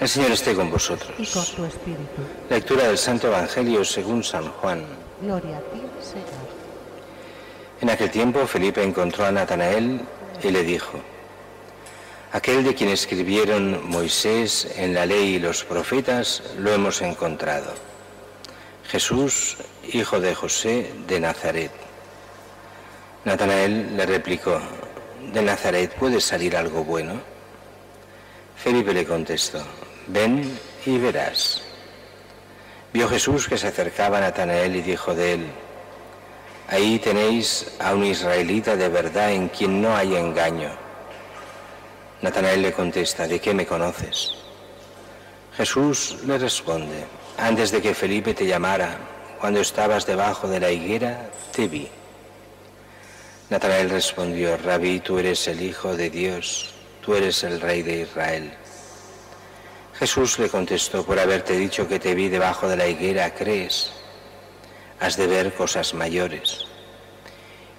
El Señor esté con vosotros. Y con tu espíritu. Lectura del Santo Evangelio según San Juan. Gloria a ti, Señor. En aquel tiempo Felipe encontró a Natanael y le dijo: aquel de quien escribieron Moisés en la ley y los profetas, lo hemos encontrado. Jesús, hijo de José de Nazaret. Natanael le replicó: ¿de Nazaret puede salir algo bueno? Felipe le contestó: ven y verás. Vio Jesús que se acercaba a Natanael y dijo de él: ahí tenéis a un israelita de verdad en quien no hay engaño. Natanael le contesta: ¿de qué me conoces? Jesús le responde: antes de que Felipe te llamara, cuando estabas debajo de la higuera, te vi. Natanael respondió: Rabí, tú eres el Hijo de Dios, tú eres el Rey de Israel. Jesús le contestó: por haberte dicho que te vi debajo de la higuera, ¿crees? Has de ver cosas mayores.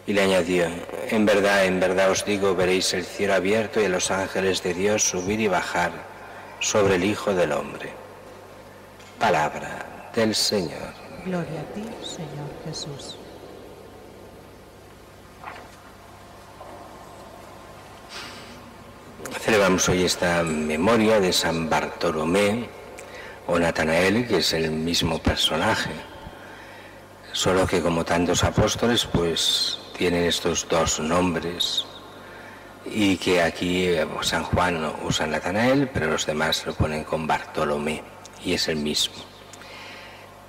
Y le añadió: en verdad os digo, veréis el cielo abierto y a los ángeles de Dios subir y bajar sobre el Hijo del Hombre. Palabra del Señor. Gloria a ti, Señor Jesús. Celebramos hoy esta memoria de San Bartolomé o Natanael, que es el mismo personaje, solo que como tantos apóstoles pues tienen estos dos nombres, y que aquí San Juan usa Natanael, pero los demás lo ponen con Bartolomé, y es el mismo.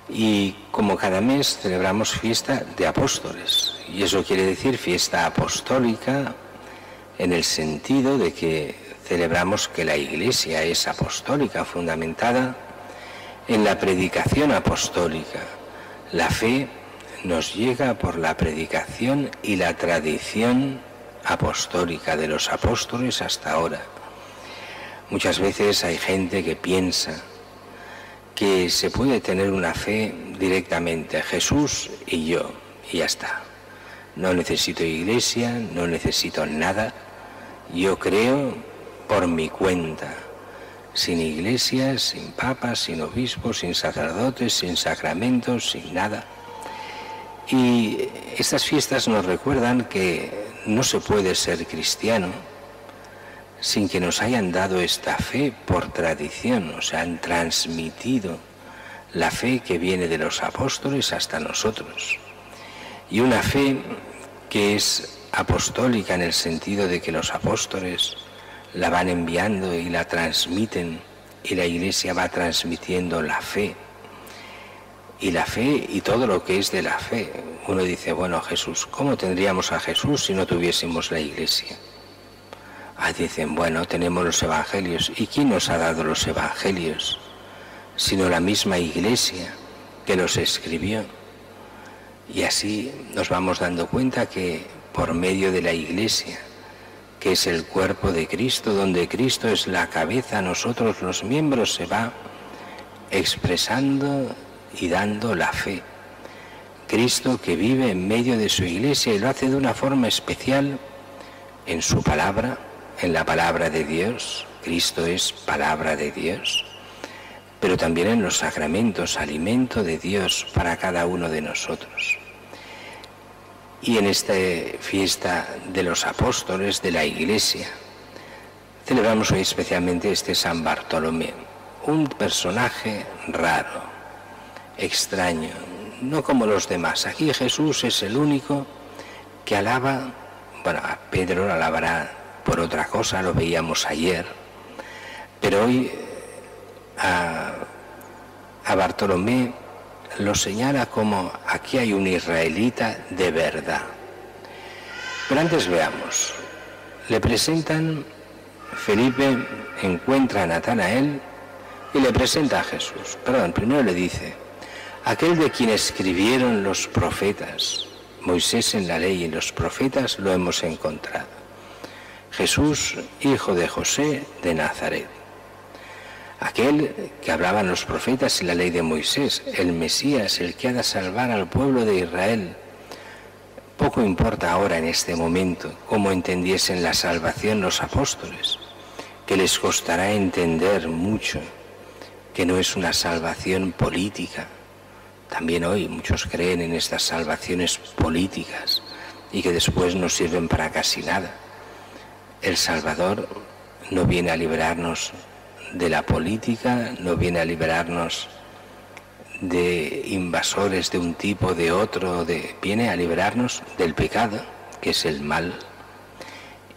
Y como cada mes celebramos fiesta de apóstoles, y eso quiere decir fiesta apostólica, en el sentido de que celebramos que la Iglesia es apostólica, fundamentada en la predicación apostólica. La fe nos llega por la predicación y la tradición apostólica de los apóstoles hasta ahora. Muchas veces hay gente que piensa que se puede tener una fe directamente, Jesús y yo, y ya está. No necesito iglesia, no necesito nada, yo creo por mi cuenta, sin iglesias, sin papas, sin obispos, sin sacerdotes, sin sacramentos, sin nada. Y estas fiestas nos recuerdan que no se puede ser cristiano sin que nos hayan dado esta fe por tradición, o sea, han transmitido la fe que viene de los apóstoles hasta nosotros. Y una fe que es apostólica en el sentido de que los apóstoles la van enviando y la transmiten, y la Iglesia va transmitiendo la fe. Y la fe y todo lo que es de la fe. Uno dice: bueno, Jesús, ¿cómo tendríamos a Jesús si no tuviésemos la Iglesia? Dicen: bueno, tenemos los evangelios. ¿Y quién nos ha dado los evangelios? Sino la misma Iglesia que los escribió. Y así nos vamos dando cuenta que por medio de la Iglesia, que es el cuerpo de Cristo, donde Cristo es la cabeza, nosotros los miembros, se va expresando y dando la fe. Cristo que vive en medio de su Iglesia y lo hace de una forma especial en su palabra, en la palabra de Dios. Cristo es palabra de Dios, pero también en los sacramentos, alimento de Dios para cada uno de nosotros. Y en esta fiesta de los apóstoles de la Iglesia, celebramos hoy especialmente este San Bartolomé, un personaje raro, extraño, no como los demás. Aquí Jesús es el único que alaba, bueno, a Pedro lo alabará por otra cosa, lo veíamos ayer, pero hoy a Bartolomé lo señala como: aquí hay un israelita de verdad. Pero antes veamos, le presentan, Felipe encuentra a Natanael y le presenta a Jesús. Primero le dice: aquel de quien escribieron los profetas, Moisés en la ley y los profetas, lo hemos encontrado. Jesús, hijo de José de Nazaret. Aquel que hablaban los profetas y la ley de Moisés, el Mesías, el que ha de salvar al pueblo de Israel. Poco importa ahora en este momento cómo entendiesen la salvación los apóstoles, que les costará entender mucho que no es una salvación política. También hoy muchos creen en estas salvaciones políticas y que después no sirven para casi nada. El Salvador no viene a liberarnos de la política, no viene a liberarnos de invasores de un tipo o de otro, viene a liberarnos del pecado, que es el mal,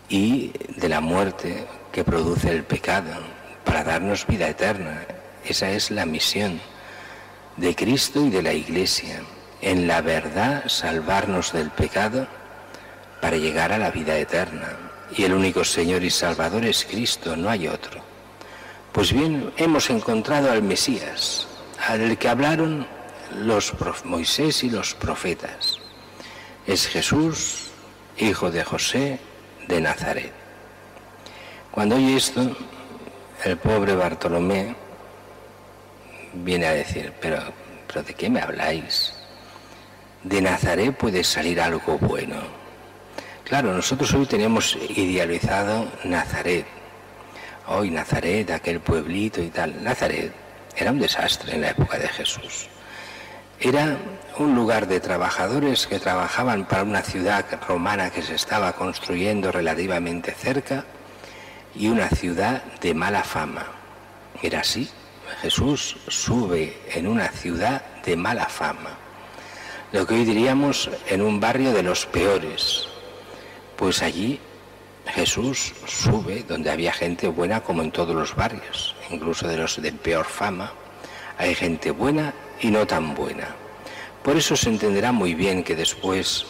y de la muerte que produce el pecado, para darnos vida eterna. Esa es la misión de Cristo y de la Iglesia, en la verdad salvarnos del pecado para llegar a la vida eterna. Y el único Señor y Salvador es Cristo, no hay otro. Pues bien, hemos encontrado al Mesías, al que hablaron Moisés y los profetas. Es Jesús, hijo de José, de Nazaret. Cuando oye esto, el pobre Bartolomé viene a decir, pero ¿de qué me habláis? De Nazaret puede salir algo bueno. Claro, nosotros hoy tenemos idealizado Nazaret. Hoy Nazaret, aquel pueblito y tal. Nazaret era un desastre en la época de Jesús. Era un lugar de trabajadores que trabajaban para una ciudad romana que se estaba construyendo relativamente cerca y una ciudad de mala fama. Era así. Jesús sube en una ciudad de mala fama. Lo que hoy diríamos en un barrio de los peores. Pues allí Jesús sube donde había gente buena como en todos los barrios, incluso de los de peor fama. Hay gente buena y no tan buena. Por eso se entenderá muy bien que después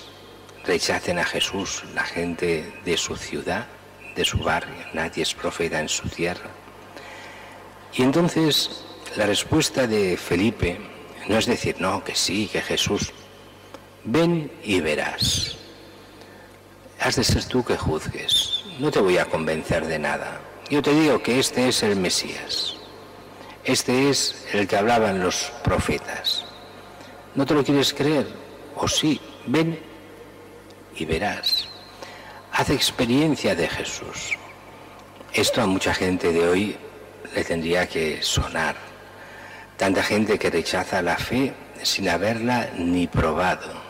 rechacen a Jesús la gente de su ciudad, de su barrio. Nadie es profeta en su tierra. Y entonces la respuesta de Felipe no es decir, no, que sí, que Jesús, ven y verás. Has de ser tú que juzgues. No te voy a convencer de nada. Yo te digo que este es el Mesías. Este es el que hablaban los profetas. ¿No te lo quieres creer? O sí, ven y verás. Haz experiencia de Jesús. Esto a mucha gente de hoy le tendría que sonar. Tanta gente que rechaza la fe sin haberla ni probado.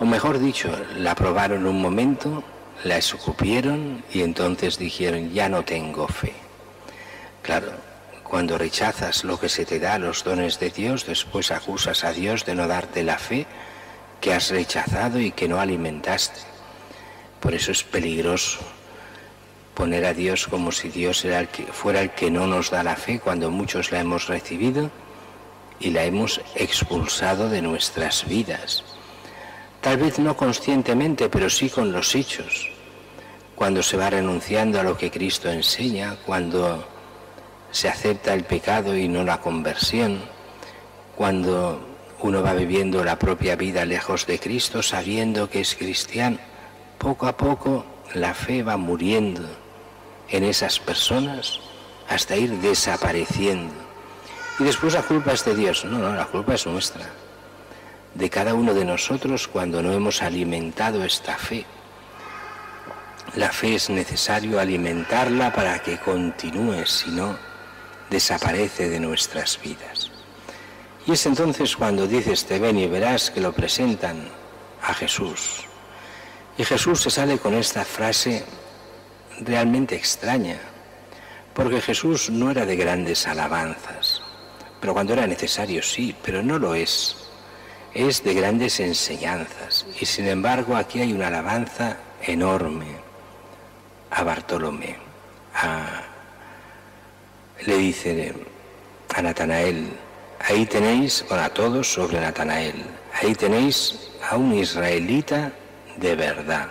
O mejor dicho, la probaron un momento, la escupieron y entonces dijeron, ya no tengo fe. Claro, cuando rechazas lo que se te da, los dones de Dios, después acusas a Dios de no darte la fe que has rechazado y que no alimentaste. Por eso es peligroso poner a Dios como si Dios fuera el que no nos da la fe, cuando muchos la hemos recibido y la hemos expulsado de nuestras vidas. Tal vez no conscientemente, pero sí con los hechos. Cuando se va renunciando a lo que Cristo enseña, cuando se acepta el pecado y no la conversión, cuando uno va viviendo la propia vida lejos de Cristo, sabiendo que es cristiano, poco a poco la fe va muriendo en esas personas hasta ir desapareciendo. Y después la culpa es de Dios. No, la culpa es nuestra, de cada uno de nosotros cuando no hemos alimentado esta fe. La fe es necesario alimentarla para que continúe, si no, desaparece de nuestras vidas. Y es entonces cuando dices, te ven y verás, que lo presentan a Jesús. Y Jesús se sale con esta frase realmente extraña, porque Jesús no era de grandes alabanzas, pero cuando era necesario sí, pero no lo es. Es de grandes enseñanzas, y sin embargo aquí hay una alabanza enorme a Bartolomé. Le dice a Natanael, ahí tenéis, a todos sobre Natanael, ahí tenéis a un israelita de verdad,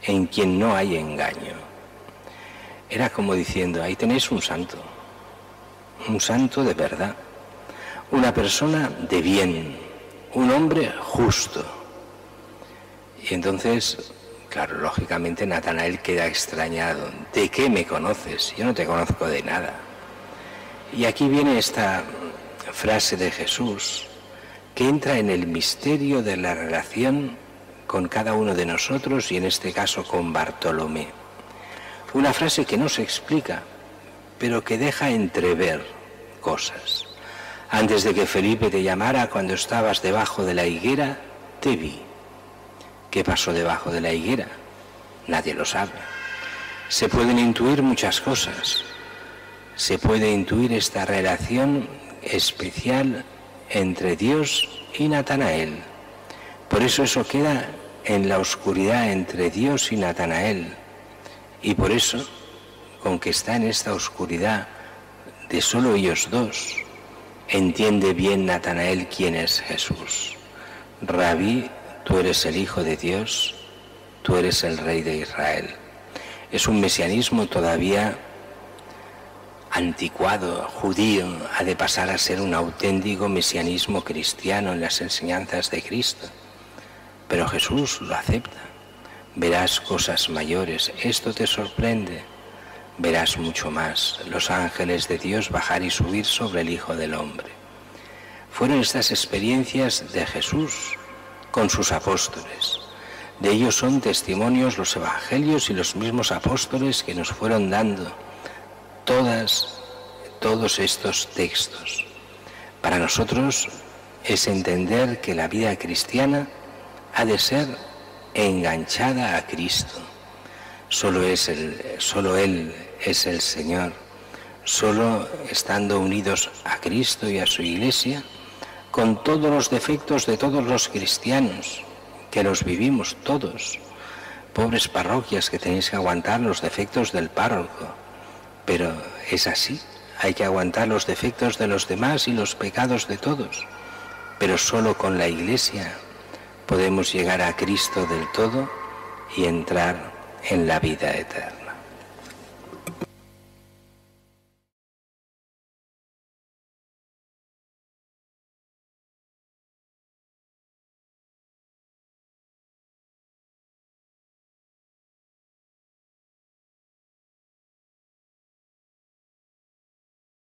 en quien no hay engaño. Era como diciendo, ahí tenéis un santo de verdad, una persona de bien, un hombre justo. Y entonces, claro, lógicamente Natanael queda extrañado. ¿De qué me conoces? Yo no te conozco de nada. Y aquí viene esta frase de Jesús, que entra en el misterio de la relación con cada uno de nosotros y en este caso con Bartolomé. Una frase que no se explica, pero que deja entrever cosas. Antes de que Felipe te llamara, cuando estabas debajo de la higuera, te vi. ¿Qué pasó debajo de la higuera? Nadie lo sabe. Se pueden intuir muchas cosas. Se puede intuir esta relación especial entre Dios y Natanael. Por eso queda en la oscuridad entre Dios y Natanael. Y por eso, con que está en esta oscuridad de solo ellos dos, entiende bien Natanael quién es Jesús. Rabí, tú eres el Hijo de Dios, tú eres el Rey de Israel. Es un mesianismo todavía anticuado, judío, ha de pasar a ser un auténtico mesianismo cristiano en las enseñanzas de Cristo. Pero Jesús lo acepta. Verás cosas mayores, esto te sorprende. Verás mucho más, los ángeles de Dios bajar y subir sobre el Hijo del Hombre. Fueron estas experiencias de Jesús con sus apóstoles. De ellos son testimonios los evangelios y los mismos apóstoles que nos fueron dando todos estos textos. Para nosotros es entender que la vida cristiana ha de ser enganchada a Cristo. Solo Él es el Señor. Solo estando unidos a Cristo y a su Iglesia, con todos los defectos de todos los cristianos, que los vivimos todos. Pobres parroquias que tenéis que aguantar los defectos del párroco. Pero es así, hay que aguantar los defectos de los demás y los pecados de todos. Pero solo con la Iglesia podemos llegar a Cristo del todo y entrar en la vida eterna.